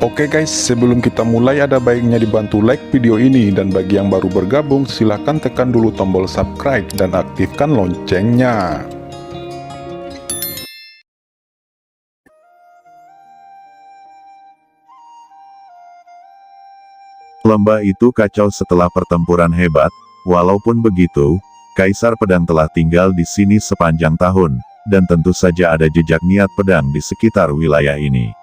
Oke guys, sebelum kita mulai ada baiknya dibantu like video ini, dan bagi yang baru bergabung silahkan tekan dulu tombol subscribe dan aktifkan loncengnya. Lembah itu kacau setelah pertempuran hebat. Walaupun begitu, Kaisar Pedang telah tinggal di sini sepanjang tahun, dan tentu saja ada jejak niat pedang di sekitar wilayah ini.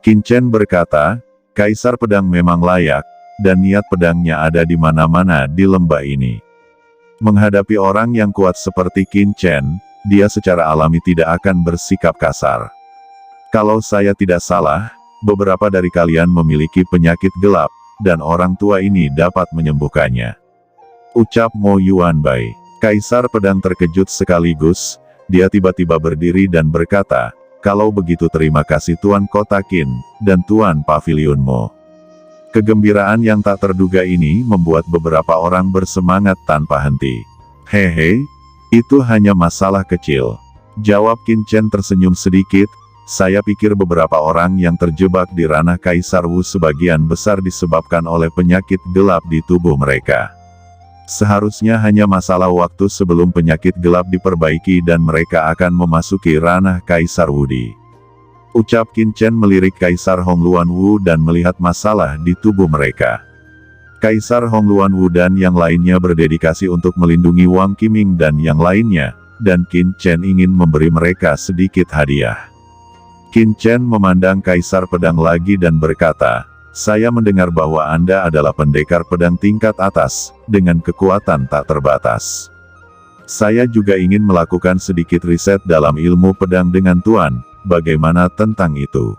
Qin Chen berkata, Kaisar Pedang memang layak, dan niat pedangnya ada di mana-mana di lembah ini. Menghadapi orang yang kuat seperti Qin Chen, dia secara alami tidak akan bersikap kasar. Kalau saya tidak salah, beberapa dari kalian memiliki penyakit gelap, dan orang tua ini dapat menyembuhkannya. Ucap Mo Yuanbai. Kaisar Pedang terkejut sekaligus, dia tiba-tiba berdiri dan berkata, kalau begitu terima kasih Tuan Kota Qin, dan Tuan Pavilion Mo. Kegembiraan yang tak terduga ini membuat beberapa orang bersemangat tanpa henti. Hehe, itu hanya masalah kecil. Jawab Qin Chen tersenyum sedikit, saya pikir beberapa orang yang terjebak di ranah Kaisar Wu sebagian besar disebabkan oleh penyakit gelap di tubuh mereka. Seharusnya hanya masalah waktu sebelum penyakit gelap diperbaiki dan mereka akan memasuki ranah Kaisar Wudi. Ucap Qin Chen melirik Kaisar Hongluan Wu dan melihat masalah di tubuh mereka. Kaisar Hongluan Wu dan yang lainnya berdedikasi untuk melindungi Wang Qiming dan yang lainnya, dan Qin Chen ingin memberi mereka sedikit hadiah. Qin Chen memandang Kaisar Pedang lagi dan berkata, saya mendengar bahwa Anda adalah pendekar pedang tingkat atas, dengan kekuatan tak terbatas. Saya juga ingin melakukan sedikit riset dalam ilmu pedang dengan Tuan, bagaimana tentang itu?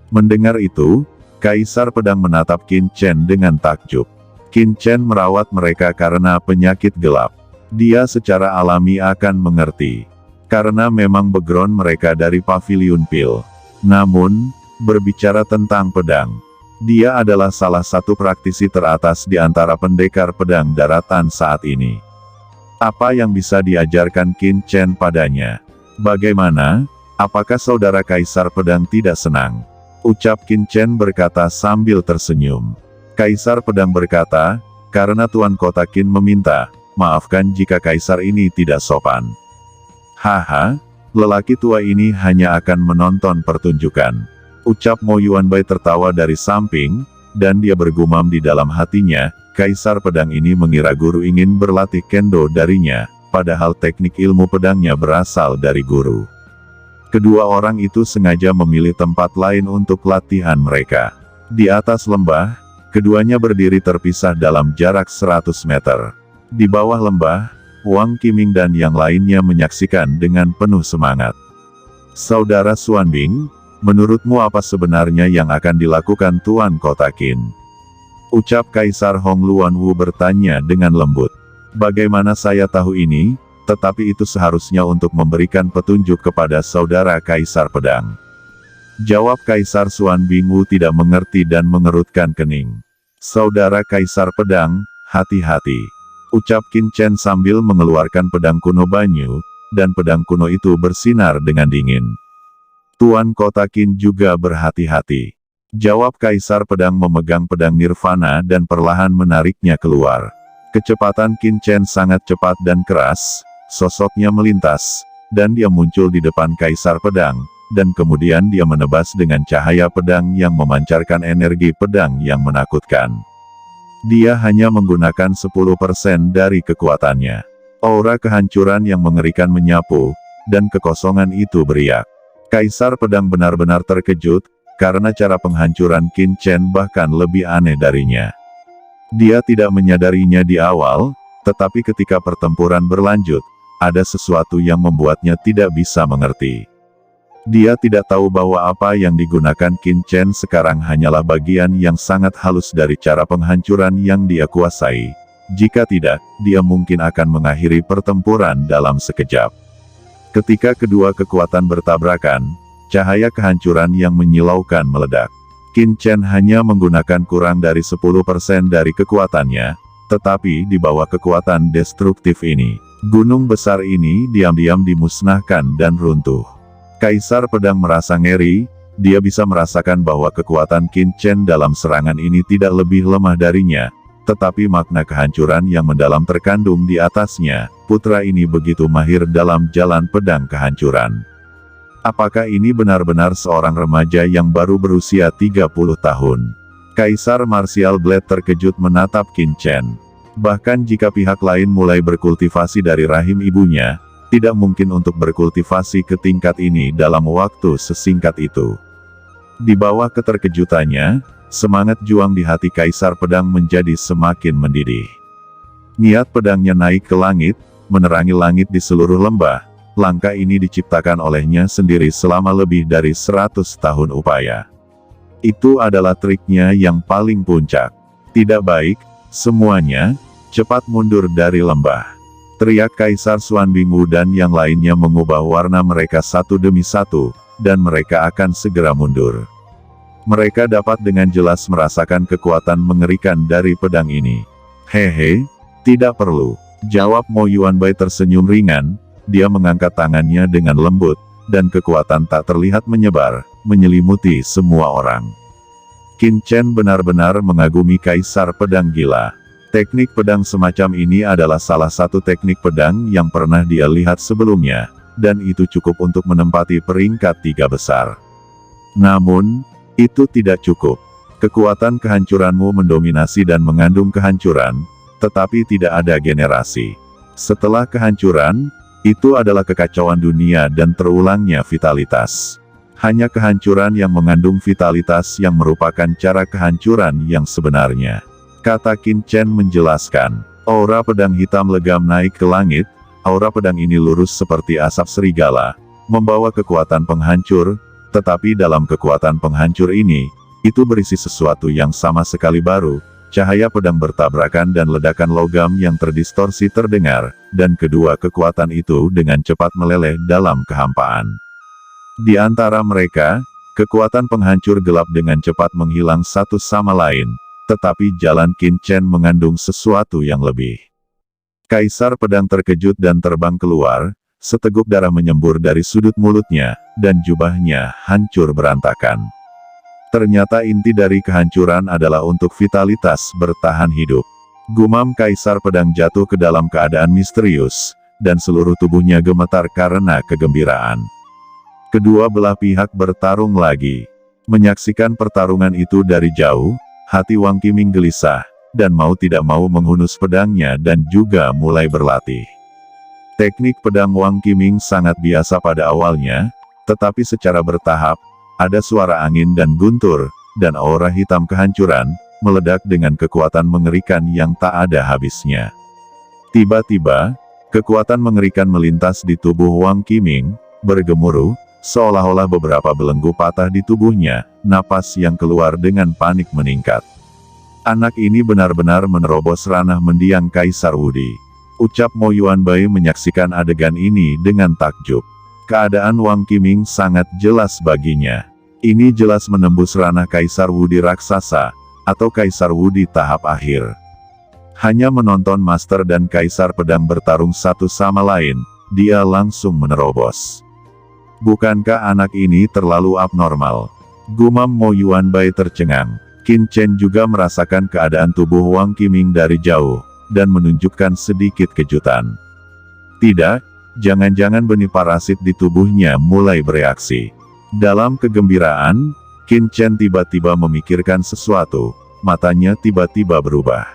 Mendengar itu, Kaisar Pedang menatap Qin Chen dengan takjub. Qin Chen merawat mereka karena penyakit gelap. Dia secara alami akan mengerti. Karena memang background mereka dari Pavilion Pil. Namun, berbicara tentang pedang, dia adalah salah satu praktisi teratas di antara pendekar pedang daratan saat ini. Apa yang bisa diajarkan Qin Chen padanya? Bagaimana? Apakah saudara Kaisar Pedang tidak senang? Ucap Qin Chen berkata sambil tersenyum. Kaisar Pedang berkata, karena Tuan Kota Qin meminta, maafkan jika Kaisar ini tidak sopan. Haha, lelaki tua ini hanya akan menonton pertunjukan. Ucap Mo Yuanbai tertawa dari samping, dan dia bergumam di dalam hatinya, Kaisar Pedang ini mengira guru ingin berlatih kendo darinya, padahal teknik ilmu pedangnya berasal dari guru. Kedua orang itu sengaja memilih tempat lain untuk latihan mereka. Di atas lembah, keduanya berdiri terpisah dalam jarak 100 meter. Di bawah lembah, Wang Qiming dan yang lainnya menyaksikan dengan penuh semangat. Saudara Xuanbing, menurutmu apa sebenarnya yang akan dilakukan Tuan Kota Qin? Ucap Kaisar Hongluan Wu bertanya dengan lembut. Bagaimana saya tahu ini, tetapi itu seharusnya untuk memberikan petunjuk kepada saudara Kaisar Pedang. Jawab Kaisar Xuanbing Wu tidak mengerti dan mengerutkan kening. Saudara Kaisar Pedang, hati-hati. Ucap Qin Chen sambil mengeluarkan pedang kuno Banyu, dan pedang kuno itu bersinar dengan dingin. Tuan Kota Qin juga berhati-hati. Jawab Kaisar Pedang memegang pedang Nirvana dan perlahan menariknya keluar. Kecepatan Qin Chen sangat cepat dan keras, sosoknya melintas, dan dia muncul di depan Kaisar Pedang, dan kemudian dia menebas dengan cahaya pedang yang memancarkan energi pedang yang menakutkan. Dia hanya menggunakan 10% dari kekuatannya. Aura kehancuran yang mengerikan menyapu, dan kekosongan itu beriak. Kaisar Pedang benar-benar terkejut, karena cara penghancuran Qin Chen bahkan lebih aneh darinya. Dia tidak menyadarinya di awal, tetapi ketika pertempuran berlanjut, ada sesuatu yang membuatnya tidak bisa mengerti. Dia tidak tahu bahwa apa yang digunakan Qin Chen sekarang hanyalah bagian yang sangat halus dari cara penghancuran yang dia kuasai. Jika tidak, dia mungkin akan mengakhiri pertempuran dalam sekejap. Ketika kedua kekuatan bertabrakan, cahaya kehancuran yang menyilaukan meledak. Qin Chen hanya menggunakan kurang dari 10% dari kekuatannya, tetapi di bawah kekuatan destruktif ini, gunung besar ini diam-diam dimusnahkan dan runtuh. Kaisar Pedang merasa ngeri, dia bisa merasakan bahwa kekuatan Qin Chen dalam serangan ini tidak lebih lemah darinya, tetapi makna kehancuran yang mendalam terkandung di atasnya. Putra ini begitu mahir dalam jalan pedang kehancuran. Apakah ini benar-benar seorang remaja yang baru berusia 30 tahun? Kaisar Martial Blade terkejut menatap Qin Chen. Bahkan jika pihak lain mulai berkultivasi dari rahim ibunya, tidak mungkin untuk berkultivasi ke tingkat ini dalam waktu sesingkat itu. Di bawah keterkejutannya, semangat juang di hati Kaisar Pedang menjadi semakin mendidih. Niat pedangnya naik ke langit, menerangi langit di seluruh lembah. Langkah ini diciptakan olehnya sendiri selama lebih dari 100 tahun upaya. Itu adalah triknya yang paling puncak. Tidak baik, semuanya, cepat mundur dari lembah. Teriak Kaisar Xuan Bingwu dan yang lainnya mengubah warna mereka satu demi satu, dan mereka akan segera mundur. Mereka dapat dengan jelas merasakan kekuatan mengerikan dari pedang ini. Hehe, tidak perlu, jawab Mo Yuanbai tersenyum ringan. Dia mengangkat tangannya dengan lembut, dan kekuatan tak terlihat menyebar, menyelimuti semua orang. Qin Chen benar-benar mengagumi Kaisar Pedang gila. Teknik pedang semacam ini adalah salah satu teknik pedang yang pernah dia lihat sebelumnya, dan itu cukup untuk menempati peringkat 3 besar. Namun, itu tidak cukup. Kekuatan kehancuranmu mendominasi dan mengandung kehancuran, tetapi tidak ada generasi. Setelah kehancuran, itu adalah kekacauan dunia dan terulangnya vitalitas. Hanya kehancuran yang mengandung vitalitas yang merupakan cara kehancuran yang sebenarnya. Kata Qin Chen menjelaskan. Aura pedang hitam legam naik ke langit. Aura pedang ini lurus seperti asap serigala, membawa kekuatan penghancur, tetapi dalam kekuatan penghancur ini, itu berisi sesuatu yang sama sekali baru. Cahaya pedang bertabrakan dan ledakan logam yang terdistorsi terdengar, dan kedua kekuatan itu dengan cepat meleleh dalam kehampaan. Di antara mereka, kekuatan penghancur gelap dengan cepat menghilang satu sama lain, tetapi jalan Qin Chen mengandung sesuatu yang lebih. Kaisar Pedang terkejut dan terbang keluar, seteguk darah menyembur dari sudut mulutnya, dan jubahnya hancur berantakan. Ternyata inti dari kehancuran adalah untuk vitalitas bertahan hidup. Gumam Kaisar Pedang jatuh ke dalam keadaan misterius, dan seluruh tubuhnya gemetar karena kegembiraan. Kedua belah pihak bertarung lagi. Menyaksikan pertarungan itu dari jauh, hati Wang Qiming gelisah, dan mau tidak mau menghunus pedangnya dan juga mulai berlatih. Teknik pedang Wang Qiming sangat biasa pada awalnya, tetapi secara bertahap, ada suara angin dan guntur, dan aura hitam kehancuran, meledak dengan kekuatan mengerikan yang tak ada habisnya. Tiba-tiba, kekuatan mengerikan melintas di tubuh Wang Qiming, bergemuruh, seolah-olah beberapa belenggu patah di tubuhnya, napas yang keluar dengan panik meningkat. Anak ini benar-benar menerobos ranah mendiang Kaisar Wudi. Ucap Mo Yuanbai menyaksikan adegan ini dengan takjub. Keadaan Wang Qiming sangat jelas baginya. Ini jelas menembus ranah Kaisar Wudi raksasa, atau Kaisar Wudi tahap akhir. Hanya menonton Master dan Kaisar Pedang bertarung satu sama lain, dia langsung menerobos. Bukankah anak ini terlalu abnormal? Gumam Mo Yuanbai tercengang. Qin Chen juga merasakan keadaan tubuh Wang Qiming dari jauh, dan menunjukkan sedikit kejutan. Tidak, jangan-jangan benih parasit di tubuhnya mulai bereaksi. Dalam kegembiraan, Qin Chen tiba-tiba memikirkan sesuatu, matanya tiba-tiba berubah.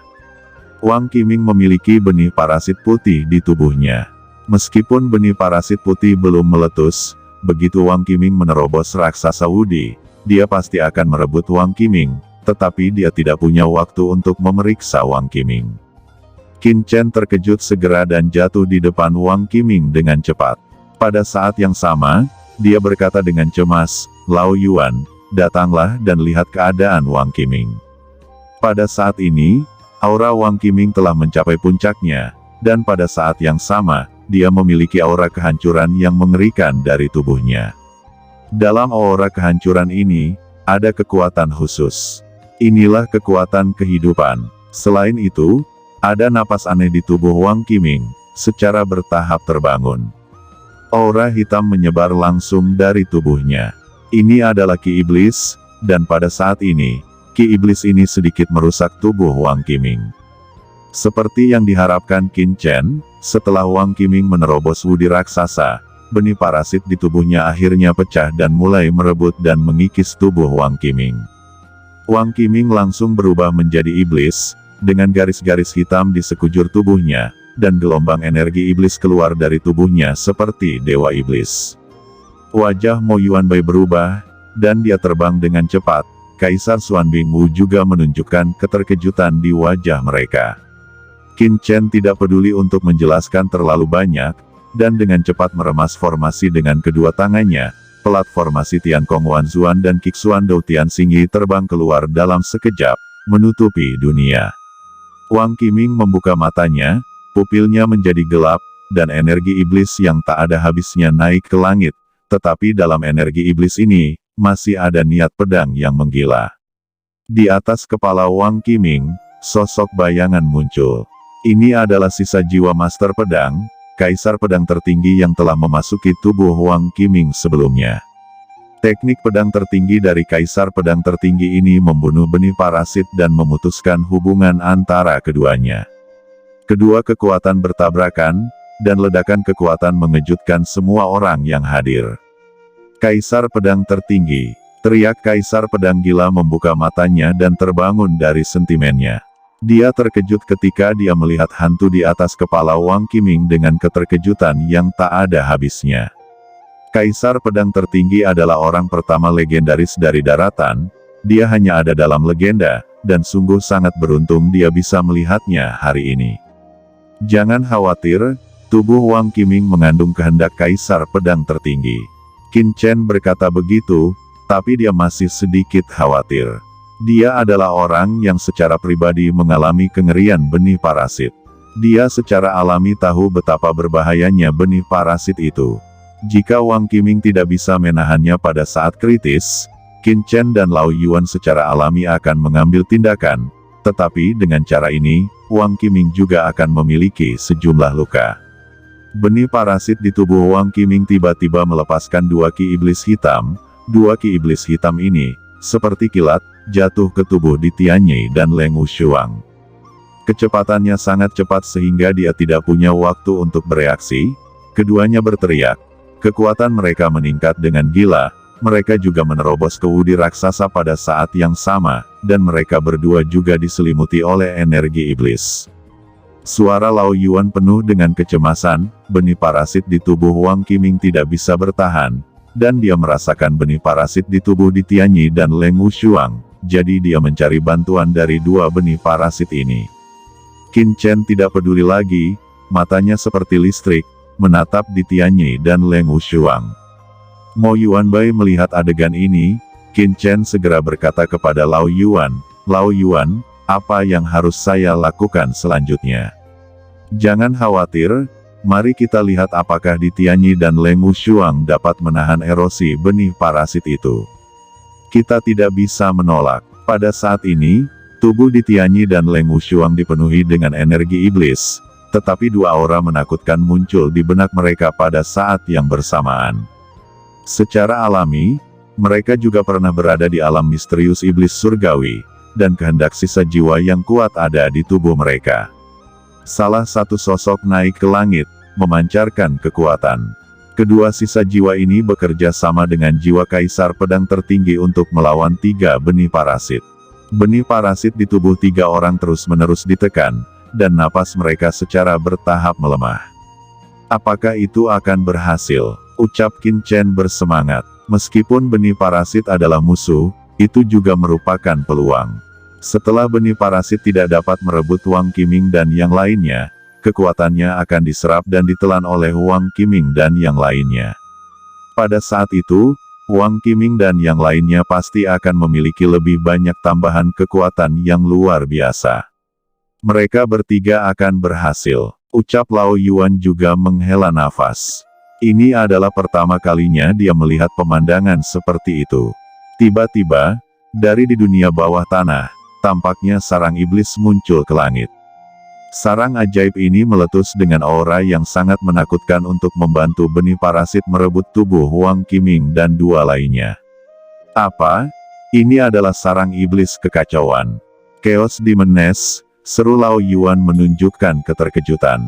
Wang Qiming memiliki benih parasit putih di tubuhnya. Meskipun benih parasit putih belum meletus, begitu Wang Qiming menerobos raksasa Wudi, dia pasti akan merebut Wang Qiming, tetapi dia tidak punya waktu untuk memeriksa Wang Qiming. Qin Chen terkejut segera dan jatuh di depan Wang Qiming dengan cepat. Pada saat yang sama, dia berkata dengan cemas, "Lao Yuan, datanglah dan lihat keadaan Wang Qiming." Pada saat ini, aura Wang Qiming telah mencapai puncaknya, dan pada saat yang sama, dia memiliki aura kehancuran yang mengerikan dari tubuhnya. Dalam aura kehancuran ini, ada kekuatan khusus. Inilah kekuatan kehidupan. Selain itu, ada napas aneh di tubuh Wang Qiming, secara bertahap terbangun. Aura hitam menyebar langsung dari tubuhnya. Ini adalah Ki Iblis, dan pada saat ini, Ki Iblis ini sedikit merusak tubuh Wang Qiming. Seperti yang diharapkan Qin Chen, setelah Wang Qiming menerobos wudi raksasa, benih parasit di tubuhnya akhirnya pecah dan mulai merebut dan mengikis tubuh Wang Qiming. Wang Qiming langsung berubah menjadi iblis, dengan garis-garis hitam di sekujur tubuhnya, dan gelombang energi iblis keluar dari tubuhnya seperti dewa iblis. Wajah Mo Yuanbai berubah, dan dia terbang dengan cepat. Kaisar Xuan Bingwu juga menunjukkan keterkejutan di wajah mereka. Qin Chen tidak peduli untuk menjelaskan terlalu banyak, dan dengan cepat meremas formasi dengan kedua tangannya. Pelat formasi Tiankong Wanzuan dan Kixuan Dou Tianxingyi terbang keluar dalam sekejap, menutupi dunia. Wang Qiming membuka matanya, pupilnya menjadi gelap, dan energi iblis yang tak ada habisnya naik ke langit. Tetapi dalam energi iblis ini, masih ada niat pedang yang menggila. Di atas kepala Wang Qiming, sosok bayangan muncul. Ini adalah sisa jiwa Master Pedang, Kaisar Pedang tertinggi yang telah memasuki tubuh Wang Qiming sebelumnya. Teknik pedang tertinggi dari Kaisar Pedang tertinggi ini membunuh benih parasit dan memutuskan hubungan antara keduanya. Kedua kekuatan bertabrakan, dan ledakan kekuatan mengejutkan semua orang yang hadir. Kaisar Pedang tertinggi, teriak Kaisar Pedang gila membuka matanya dan terbangun dari sentimennya. Dia terkejut ketika dia melihat hantu di atas kepala Wang Qiming dengan keterkejutan yang tak ada habisnya. Kaisar Pedang tertinggi adalah orang pertama legendaris dari daratan, dia hanya ada dalam legenda, dan sungguh sangat beruntung dia bisa melihatnya hari ini. Jangan khawatir, tubuh Wang Qiming mengandung kehendak Kaisar Pedang tertinggi. Qin Chen berkata begitu, tapi dia masih sedikit khawatir. Dia adalah orang yang secara pribadi mengalami kengerian benih parasit. Dia secara alami tahu betapa berbahayanya benih parasit itu. Jika Wang Qiming tidak bisa menahannya pada saat kritis, Qin Chen dan Lao Yuan secara alami akan mengambil tindakan. Tetapi dengan cara ini, Wang Qiming juga akan memiliki sejumlah luka. Benih parasit di tubuh Wang Qiming tiba-tiba melepaskan dua ki iblis hitam. Dua ki iblis hitam ini, seperti kilat, jatuh ke tubuh di Tianyi dan Leng Wushuang. Kecepatannya sangat cepat sehingga dia tidak punya waktu untuk bereaksi. Keduanya berteriak. Kekuatan mereka meningkat dengan gila. Mereka juga menerobos ke wudi raksasa pada saat yang sama, dan mereka berdua juga diselimuti oleh energi iblis. Suara Lao Yuan penuh dengan kecemasan, benih parasit di tubuh Wang Qiming tidak bisa bertahan, dan dia merasakan benih parasit di tubuh di Tianyi dan Leng Wushuang, jadi dia mencari bantuan dari dua benih parasit ini. Qin Chen tidak peduli lagi, matanya seperti listrik, menatap di Tianyi dan Leng Wushuang. Mo Yuanbai melihat adegan ini, Qin Chen segera berkata kepada Lao Yuan, "Lao Yuan, apa yang harus saya lakukan selanjutnya?" "Jangan khawatir, mari kita lihat apakah di Tianyi dan Leng Wushuang dapat menahan erosi benih parasit itu. Kita tidak bisa menolak." Pada saat ini, tubuh di Tianyi dan Leng Wushuang dipenuhi dengan energi iblis, tetapi dua aura menakutkan muncul di benak mereka pada saat yang bersamaan. Secara alami, mereka juga pernah berada di alam misterius iblis surgawi, dan kehendak sisa jiwa yang kuat ada di tubuh mereka. Salah satu sosok naik ke langit, memancarkan kekuatan. Kedua sisa jiwa ini bekerja sama dengan jiwa Kaisar Pedang tertinggi untuk melawan tiga benih parasit. Benih parasit di tubuh tiga orang terus-menerus ditekan, dan napas mereka secara bertahap melemah. Apakah itu akan berhasil? Ucap Qin Chen bersemangat. Meskipun benih parasit adalah musuh, itu juga merupakan peluang. Setelah benih parasit tidak dapat merebut Wang Qiming dan yang lainnya, kekuatannya akan diserap dan ditelan oleh Wang Qiming dan yang lainnya. Pada saat itu, Wang Qiming dan yang lainnya pasti akan memiliki lebih banyak tambahan kekuatan yang luar biasa. Mereka bertiga akan berhasil. Ucap Lao Yuan juga menghela nafas. Ini adalah pertama kalinya dia melihat pemandangan seperti itu. Tiba-tiba, dari di dunia bawah tanah, tampaknya sarang iblis muncul ke langit. Sarang ajaib ini meletus dengan aura yang sangat menakutkan untuk membantu benih parasit merebut tubuh Wang Qiming dan dua lainnya. Apa? Ini adalah sarang iblis kekacauan. Chaos Demon Nest, seru Lao Yuan menunjukkan keterkejutan.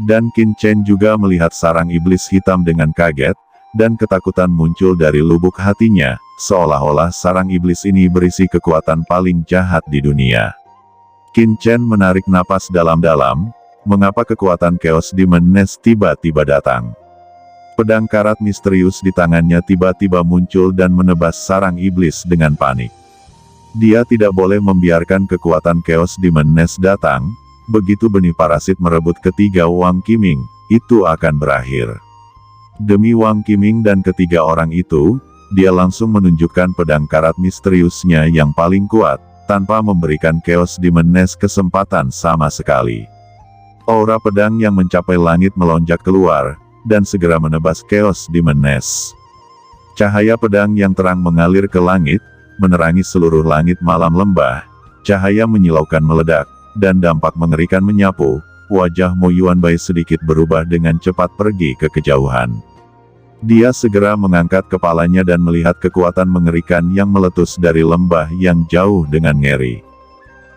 Dan Qin Chen juga melihat sarang iblis hitam dengan kaget, dan ketakutan muncul dari lubuk hatinya, seolah-olah sarang iblis ini berisi kekuatan paling jahat di dunia. Qin Chen menarik napas dalam-dalam, mengapa kekuatan Chaos Demon Nest tiba-tiba datang. Pedang karat misterius di tangannya tiba-tiba muncul dan menebas sarang iblis dengan panik. Dia tidak boleh membiarkan kekuatan Chaos Demon Nest datang. Begitu benih parasit merebut ketiga Wang Qiming, itu akan berakhir. Demi Wang Qiming dan ketiga orang itu, dia langsung menunjukkan pedang karat misteriusnya yang paling kuat, tanpa memberikan Chaos Demon Nest kesempatan sama sekali. Aura pedang yang mencapai langit melonjak keluar, dan segera menebas Chaos Demon Nest. Cahaya pedang yang terang mengalir ke langit, menerangi seluruh langit malam lembah, cahaya menyilaukan meledak, dan dampak mengerikan menyapu, wajah Mo Yuanbai sedikit berubah dengan cepat pergi ke kejauhan. Dia segera mengangkat kepalanya dan melihat kekuatan mengerikan yang meletus dari lembah yang jauh dengan ngeri.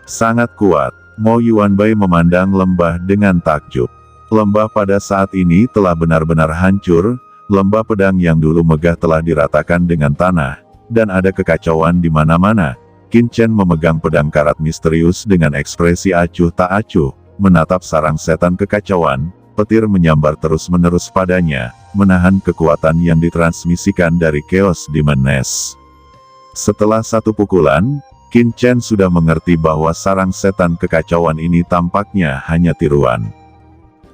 Sangat kuat, Mo Yuanbai memandang lembah dengan takjub. Lembah pada saat ini telah benar-benar hancur, lembah pedang yang dulu megah telah diratakan dengan tanah, dan ada kekacauan di mana-mana. Qin Chen memegang pedang karat misterius dengan ekspresi acuh tak acuh, menatap sarang setan kekacauan, petir menyambar terus-menerus padanya, menahan kekuatan yang ditransmisikan dari Chaos Demon Nest. Setelah satu pukulan, Qin Chen sudah mengerti bahwa sarang setan kekacauan ini tampaknya hanya tiruan.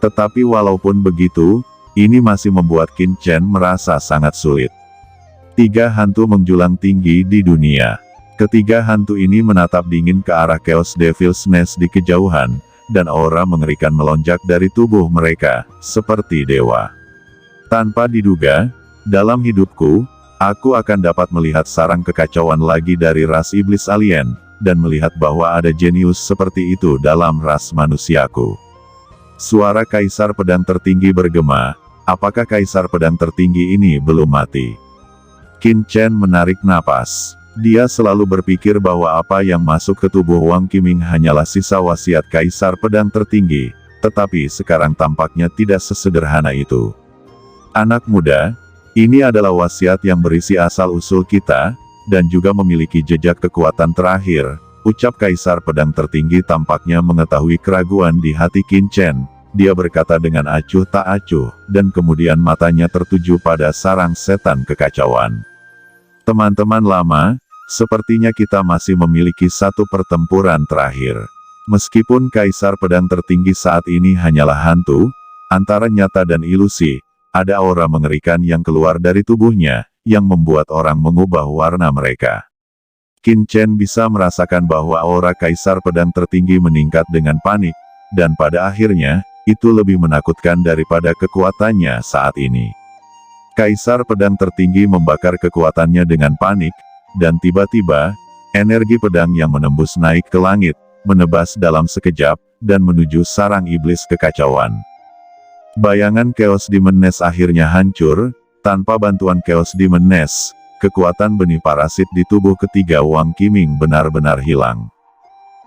Tetapi walaupun begitu, ini masih membuat Qin Chen merasa sangat sulit. Tiga hantu menjulang tinggi di dunia. Ketiga hantu ini menatap dingin ke arah Chaos Devil's Nest di kejauhan, dan aura mengerikan melonjak dari tubuh mereka, seperti dewa. Tanpa diduga, dalam hidupku, aku akan dapat melihat sarang kekacauan lagi dari ras iblis alien, dan melihat bahwa ada jenius seperti itu dalam ras manusiaku. Suara Kaisar Pedang Tertinggi bergema, apakah Kaisar Pedang Tertinggi ini belum mati? Qin Chen menarik napas. Dia selalu berpikir bahwa apa yang masuk ke tubuh Wang Qiming hanyalah sisa wasiat Kaisar Pedang Tertinggi, tetapi sekarang tampaknya tidak sesederhana itu. Anak muda, ini adalah wasiat yang berisi asal-usul kita, dan juga memiliki jejak kekuatan terakhir, ucap Kaisar Pedang Tertinggi tampaknya mengetahui keraguan di hati Qin Chen. Dia berkata dengan acuh tak acuh, dan kemudian matanya tertuju pada sarang setan kekacauan. Teman-teman lama, sepertinya kita masih memiliki satu pertempuran terakhir. Meskipun Kaisar Pedang Tertinggi saat ini hanyalah hantu, antara nyata dan ilusi, ada aura mengerikan yang keluar dari tubuhnya, yang membuat orang mengubah warna mereka. Qin Chen bisa merasakan bahwa aura Kaisar Pedang Tertinggi meningkat dengan panik, dan pada akhirnya, itu lebih menakutkan daripada kekuatannya saat ini. Kaisar Pedang Tertinggi membakar kekuatannya dengan panik, dan tiba-tiba, energi pedang yang menembus naik ke langit, menebas dalam sekejap, dan menuju sarang iblis kekacauan. Bayangan Chaos Demon Nest akhirnya hancur, tanpa bantuan Chaos Demon Nest, kekuatan benih parasit di tubuh ketiga Wang Qiming benar-benar hilang.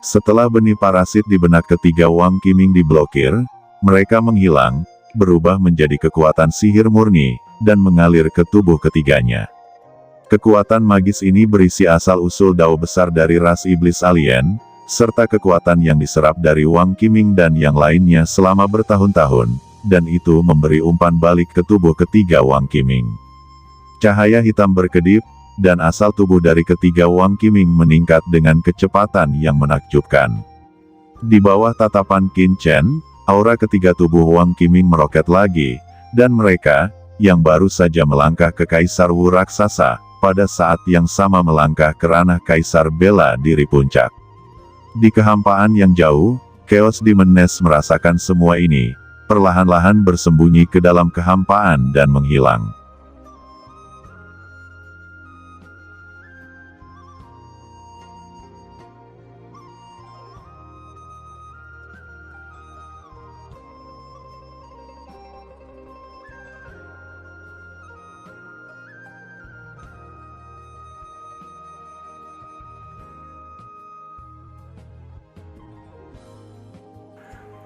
Setelah benih parasit di benak ketiga Wang Qiming diblokir, mereka menghilang, berubah menjadi kekuatan sihir murni, dan mengalir ke tubuh ketiganya. Kekuatan magis ini berisi asal-usul dao besar dari ras iblis alien, serta kekuatan yang diserap dari Wang Qiming dan yang lainnya selama bertahun-tahun, dan itu memberi umpan balik ke tubuh ketiga Wang Qiming. Cahaya hitam berkedip, dan asal tubuh dari ketiga Wang Qiming meningkat dengan kecepatan yang menakjubkan. Di bawah tatapan Qin Chen, aura ketiga tubuh Wang Qiming meroket lagi, dan mereka, yang baru saja melangkah ke Kaisar Wu Raksasa, pada saat yang sama melangkah ke ranah Kaisar Bela Diri Puncak. Di kehampaan yang jauh, Chaos Demon Nest merasakan semua ini, perlahan-lahan bersembunyi ke dalam kehampaan dan menghilang.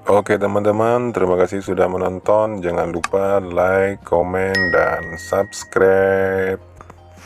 Oke teman-teman, terima kasih sudah menonton. Jangan lupa like, komen, dan subscribe.